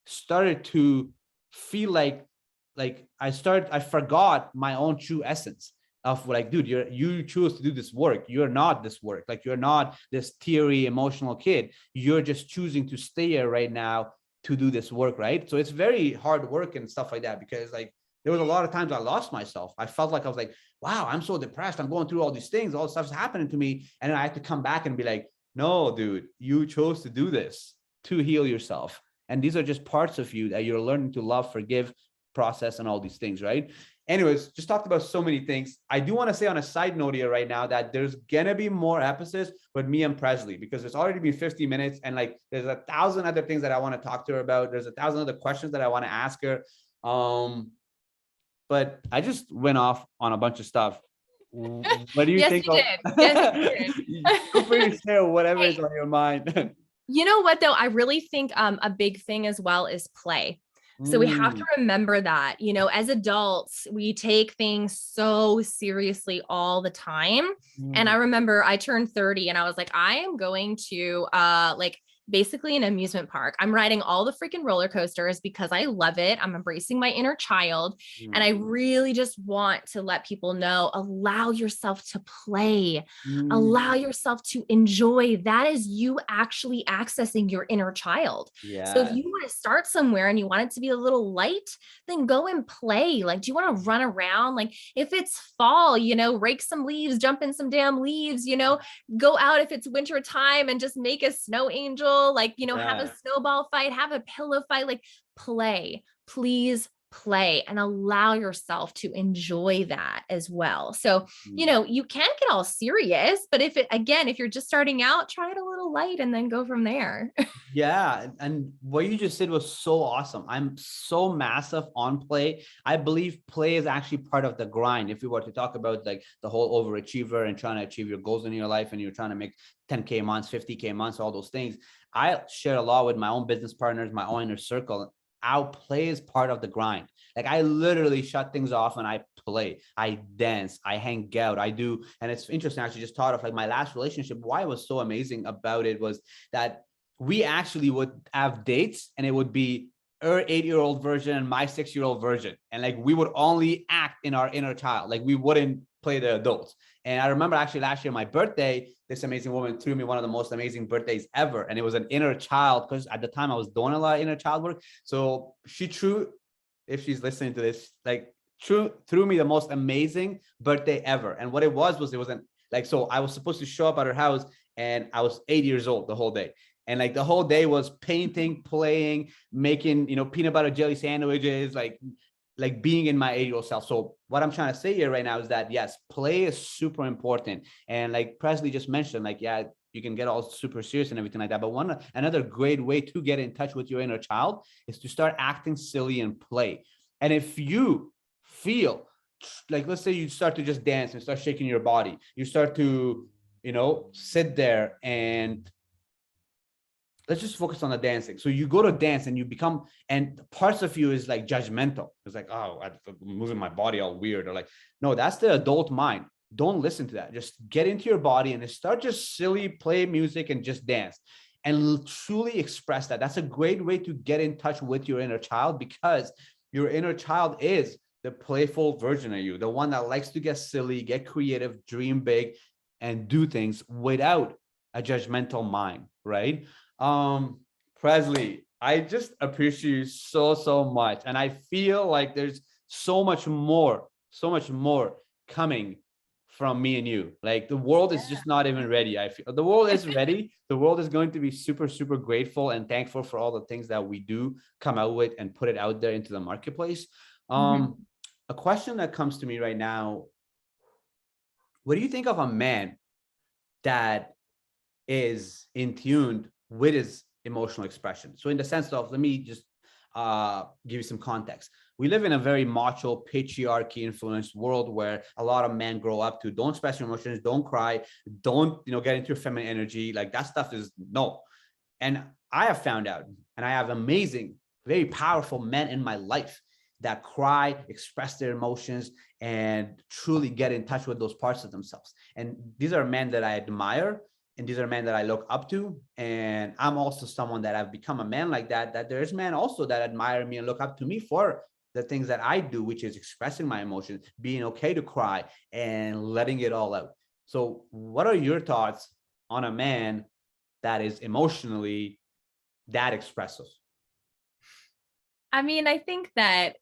started to feel like I forgot my own true essence of like, dude, you choose to do this work. You're not this work. Like, you're not this teary emotional kid. You're just choosing to stay here right now to do this work, right? So it's very hard work and stuff like that, because like there was a lot of times I lost myself. I felt like I was like, wow, I'm so depressed. I'm going through all these things. All this stuff's happening to me. And then I had to come back and be like, no, dude, you chose to do this to heal yourself. And these are just parts of you that you're learning to love, forgive, process, and all these things, right? Anyways, just talked about so many things. I do want to say on a side note here right now that there's gonna be more episodes with me and Presley, because it's already been 50 minutes, and like there's 1,000 other things that I want to talk to her about. There's 1,000 other questions that I want to ask her. But I just went off on a bunch of stuff. What do you Yes, think you of? did. Yes, you did. Feel free to share whatever Hey, is on your mind. you know what though? I really think a big thing as well is play. So we have to remember that, as adults, we take things so seriously all the time. And I remember I turned 30 and I was like, I am going to like basically an amusement park. I'm riding all the freaking roller coasters because I love it. I'm embracing my inner child. And I really just want to let people know, allow yourself to play, allow yourself to enjoy. That is you actually accessing your inner child. So if Yeah. you want to start somewhere and you want it to be a little light, then go and play. Like, do you want to run around? Like, if it's fall, rake some leaves, jump in some damn leaves, go out if it's winter time and just make a snow angel, like, have a snowball fight, have a pillow fight, like play, please play and allow yourself to enjoy that as well. So, you can't get all serious, but if you're just starting out, try it a little light and then go from there. Yeah. And what you just said was so awesome. I'm so massive on play. I believe play is actually part of the grind. If we were to talk about like the whole overachiever and trying to achieve your goals in your life, and you're trying to make 10K months, 50K months, all those things, I share a lot with my own business partners, my own inner circle. Our play is part of the grind. Like, I literally shut things off and I play, I dance, I hang out, I do. And it's interesting, I actually just thought of like my last relationship. Why it was so amazing about it was that we actually would have dates, and it would be her 8-year-old version and my 6-year-old version. And like, we would only act in our inner child. Like, we wouldn't play the adults. And I remember actually last year, my birthday, this amazing woman threw me one of the most amazing birthdays ever. And it was an inner child, because at the time I was doing a lot of inner child work. So she threw, if she's listening to this, like threw me the most amazing birthday ever. And what it was it wasn't like, so I was supposed to show up at her house, and I was 8 years old the whole day. And like the whole day was painting, playing, making, peanut butter jelly sandwiches, like being in my 8-year-old self. So what I'm trying to say here right now is that, yes, play is super important. And like Presley just mentioned, like, yeah, you can get all super serious and everything like that. But another great way to get in touch with your inner child is to start acting silly and play. And if you feel like, let's say you start to just dance and start shaking your body, you start to, sit there and let's just focus on the dancing. So you go to dance and you become, and parts of you is like judgmental. It's like, oh, I'm moving my body all weird. Or like, no, that's the adult mind. don't listen to that. Just get into your body and start just silly, play music and just dance and truly express that. That's a great way to get in touch with your inner child, because your inner child is the playful version of you, the one that likes to get silly, get creative, dream big, and do things without a judgmental mind, right? Presley, I just appreciate you so much. And I feel like there's so much more coming from me and you. Like the world is just not even ready. I feel the world is ready. The world is going to be super grateful and thankful for all the things that we do come out with and put it out there into the marketplace. A question that comes to me right now: what do you think of a man that is in tune with his emotional expression? So in the sense of, let me just give you some context. We live in a very macho, patriarchy influenced world where a lot of men grow up to don't express your emotions, don't cry, don't, get into your feminine energy. Like that stuff is no. And I have found out, and I have amazing, very powerful men in my life that cry, express their emotions, and truly get in touch with those parts of themselves. And these are men that I admire, and these are men that I look up to. And I'm also someone that I've become a man like that, that there's men also that admire me and look up to me for the things that I do, which is expressing my emotions, being okay to cry and letting it all out. So what are your thoughts on a man that is emotionally that expressive? I mean, I think that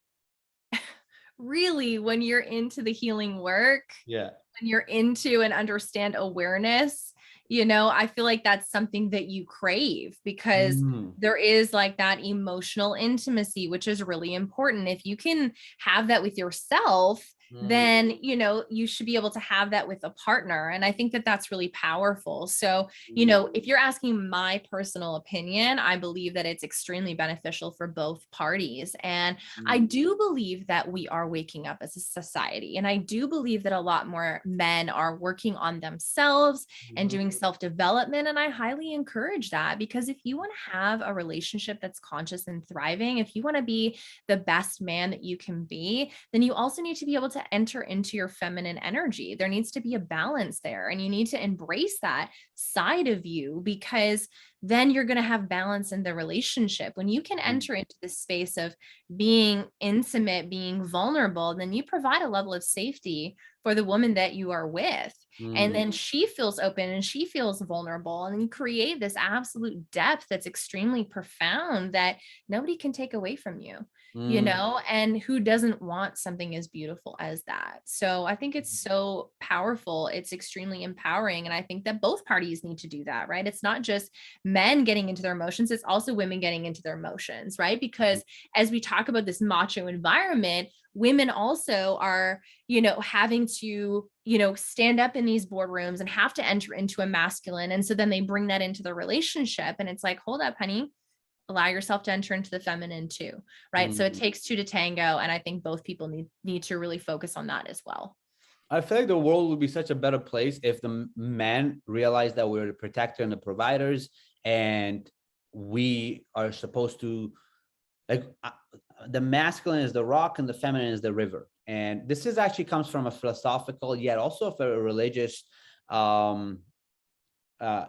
really when you're into the healing work, when you're into and understand awareness, I feel like that's something that you crave, because there is like that emotional intimacy, which is really important. If you can have that with yourself, then, you should be able to have that with a partner. And I think that that's really powerful. So, if you're asking my personal opinion, I believe that it's extremely beneficial for both parties. And I do believe that we are waking up as a society. And I do believe that a lot more men are working on themselves and doing self-development. And I highly encourage that, because if you want to have a relationship that's conscious and thriving, if you want to be the best man that you can be, then you also need to be able to enter into your feminine energy. There needs to be a balance there, and you need to embrace that side of you, because then you're going to have balance in the relationship. When you can enter into this space of being intimate, being vulnerable, then you provide a level of safety for the woman that you are with. And then she feels open and she feels vulnerable, and you create this absolute depth that's extremely profound that nobody can take away from you. And who doesn't want something as beautiful as that? So I think it's so powerful. It's extremely empowering. And I think that both parties need to do that, right? It's not just men getting into their emotions, it's also women getting into their emotions, right? Because as we talk about this macho environment, women also are, having to, stand up in these boardrooms and have to enter into a masculine. And so then they bring that into the relationship. And it's like, hold up, honey, allow yourself to enter into the feminine too, right? So it takes two to tango. And I think both people need to really focus on that as well. I feel like the world would be such a better place if the men realize that we're the protector and the providers, and we are supposed to, like, the masculine is the rock and the feminine is the river. And this is actually comes from a philosophical yet also a religious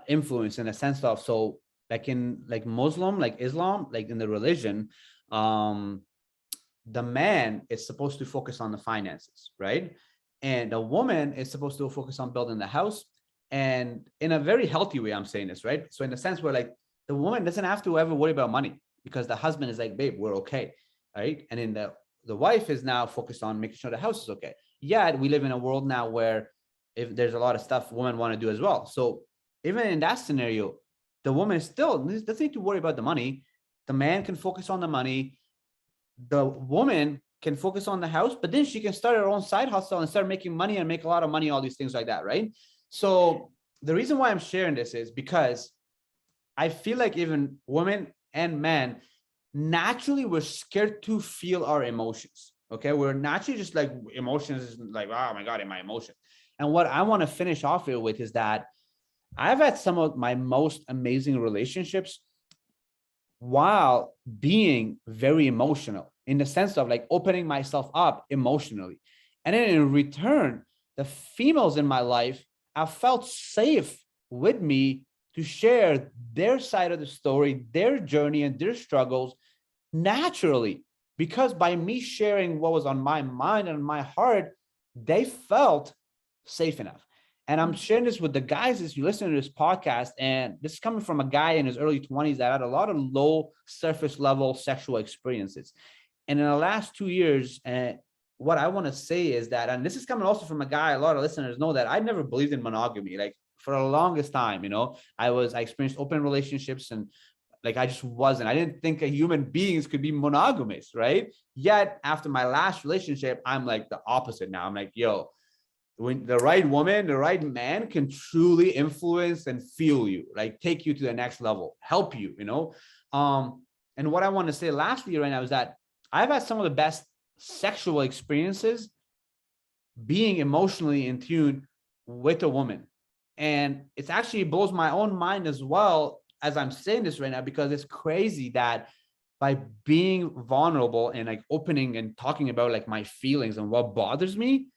influence, in a sense of, so like in Muslim, like Islam, like in the religion, the man is supposed to focus on the finances, right? And the woman is supposed to focus on building the house. And in a very healthy way, I'm saying this, right? So in the sense where like the woman doesn't have to ever worry about money, because the husband is like, babe, we're okay, right? And in the wife is now focused on making sure the house is okay. Yet we live in a world now where if there's a lot of stuff women want to do as well. So even in that scenario, the woman still doesn't need to worry about the money. The man can focus on the money. The woman can focus on the house, but then she can start her own side hustle and start making money and make a lot of money, all these things like that, right? So the reason why I'm sharing this is because I feel like even women and men, naturally we're scared to feel our emotions. Okay, we're naturally just like, emotions is like, oh my god, in my emotion. And what I want to finish off here with is that I've had some of my most amazing relationships while being very emotional, in the sense of like opening myself up emotionally. And then in return, the females in my life have felt safe with me to share their side of the story, their journey and their struggles naturally, because by me sharing what was on my mind and my heart, they felt safe enough. And I'm sharing this with the guys as you listen to this podcast. And this is coming from a guy in his early 20s that had a lot of low surface level sexual experiences. And in the last 2 years, what I want to say is that, and this is coming also from a guy, a lot of listeners know that I never believed in monogamy. Like for the longest time, I experienced open relationships and like, I just wasn't, I didn't think human beings could be monogamous, right? Yet after my last relationship, I'm like the opposite now. I'm like, yo, when the right woman, the right man can truly influence and feel you, like take you to the next level, help you, and what I want to say lastly right now is that I've had some of the best sexual experiences being emotionally in tune with a woman. And it's actually blows my own mind as well as I'm saying this right now, because it's crazy that by being vulnerable and like opening and talking about like my feelings and what bothers me,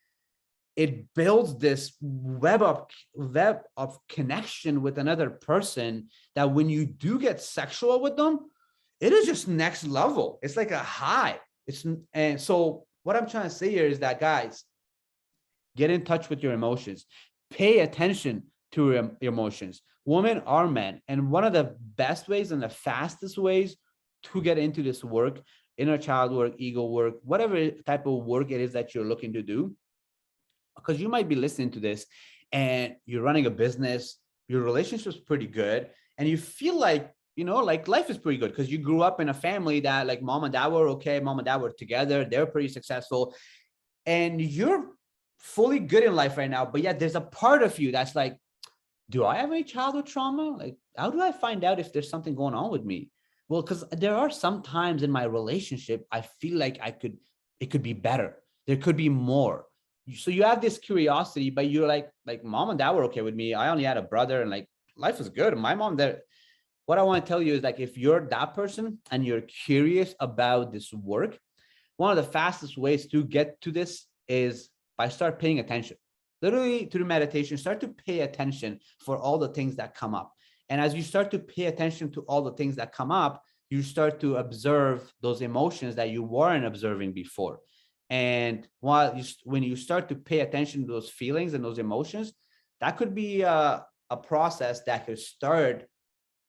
it builds this web of connection with another person that when you do get sexual with them, it is just next level. It's like a high. And so what I'm trying to say here is that, guys, get in touch with your emotions, pay attention to your emotions. Women are men. And one of the best ways and the fastest ways to get into this work, inner child work, ego work, whatever type of work it is that you're looking to do, because you might be listening to this and you're running a business, your relationship's pretty good, and you feel like, like life is pretty good because you grew up in a family that like mom and dad were okay, mom and dad were together, they're pretty successful, and you're fully good in life right now. But yet there's a part of you that's like, do I have any childhood trauma? Like, how do I find out if there's something going on with me? Well, because there are some times in my relationship, I feel like it could be better. There could be more. So you have this curiosity, but you're like mom and dad were okay with me. I only had a brother and like life was good. My mom there. What I want to tell you is like, if you're that person and you're curious about this work, one of the fastest ways to get to this is by start paying attention. Literally through meditation, start to pay attention for all the things that come up. And as you start to pay attention to all the things that come up, you start to observe those emotions that you weren't observing before. And when you start to pay attention to those feelings and those emotions, that could be a process that could start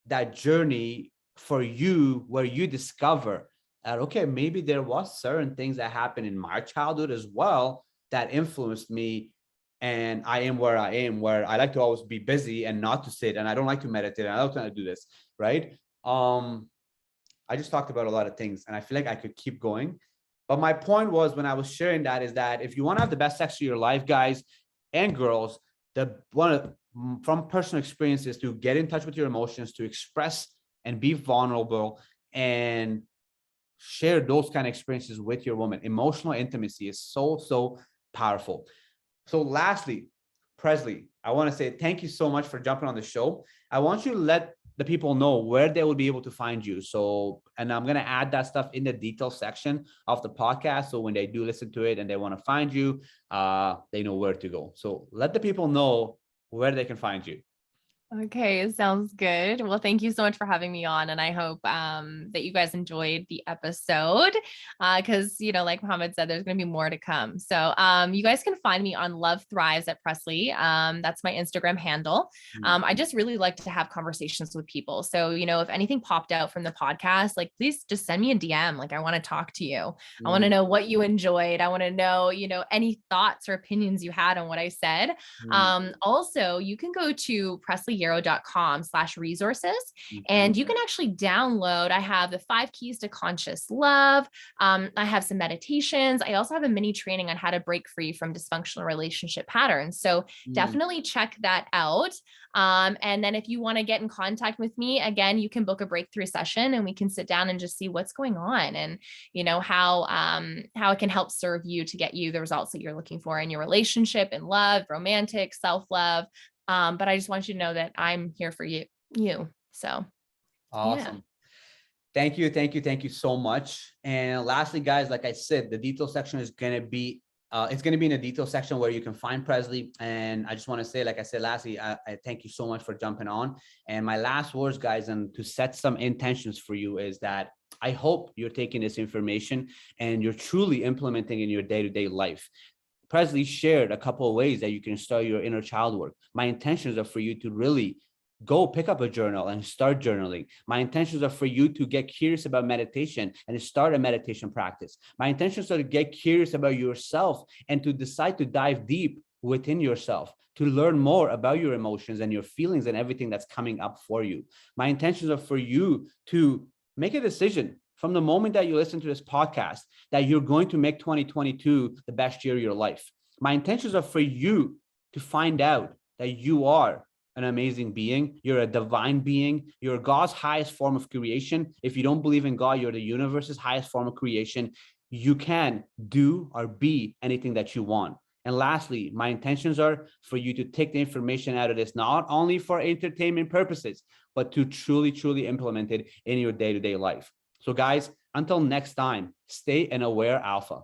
that journey for you, where you discover that, okay, maybe there was certain things that happened in my childhood as well that influenced me. And I am where I am, where I like to always be busy and not to sit. And I don't like to meditate. And I don't like to do this, right? I just talked about a lot of things and I feel like I could keep going. But my point was, when I was sharing that, is that if you want to have the best sex of your life, guys and girls, from personal experiences, to get in touch with your emotions, to express and be vulnerable and share those kind of experiences with your woman. Emotional intimacy is so powerful. So lastly, Presley, I want to say thank you so much for jumping on the show. I want you to let the people know where they will be able to find you. So, and I'm going to add that stuff in the details section of the podcast. So when they do listen to it and they want to find you, they know where to go. So let the people know where they can find you. Okay, sounds good. Well, thank you so much for having me on. And I hope that you guys enjoyed the episode because, like Mohammed said, there's going to be more to come. So you guys can find me on Love Thrives at Presley. That's my Instagram handle. I just really like to have conversations with people. So, if anything popped out from the podcast, like please just send me a DM. Like I want to talk to you. I want to know what you enjoyed. I want to know, any thoughts or opinions you had on what I said. Also, you can go to PresleyYarrow.com/resources. And you can actually download, I have the 5 keys to conscious love. I have some meditations. I also have a mini training on how to break free from dysfunctional relationship patterns. So definitely check that out. And then if you want to get in contact with me, again, you can book a breakthrough session and we can sit down and just see what's going on and, how it can help serve you to get you the results that you're looking for in your relationship, in love, romantic, self-love. But I just want you to know that I'm here for you. So awesome. Yeah. Thank you so much. And lastly, guys, like I said, the detail section is going to be It's going to be in the detail section where you can find Presley. And I just want to say, like I said, lastly, I thank you so much for jumping on. And my last words, guys, and to set some intentions for you is that I hope you're taking this information and you're truly implementing in your day-to-day life. Presley shared a couple of ways that you can start your inner child work. My intentions are for you to really go pick up a journal and start journaling. My intentions are for you to get curious about meditation and start a meditation practice. My intentions are to get curious about yourself and to decide to dive deep within yourself, to learn more about your emotions and your feelings and everything that's coming up for you. My intentions are for you to make a decision from the moment that you listen to this podcast that you're going to make 2022 the best year of your life. My intentions are for you to find out that you are an amazing being. You're a divine being. You're God's highest form of creation. If you don't believe in God, you're the universe's highest form of creation. You can do or be anything that you want. And lastly, my intentions are for you to take the information out of this, not only for entertainment purposes, but to truly, truly implement it in your day-to-day life. So guys, until next time, stay an aware alpha.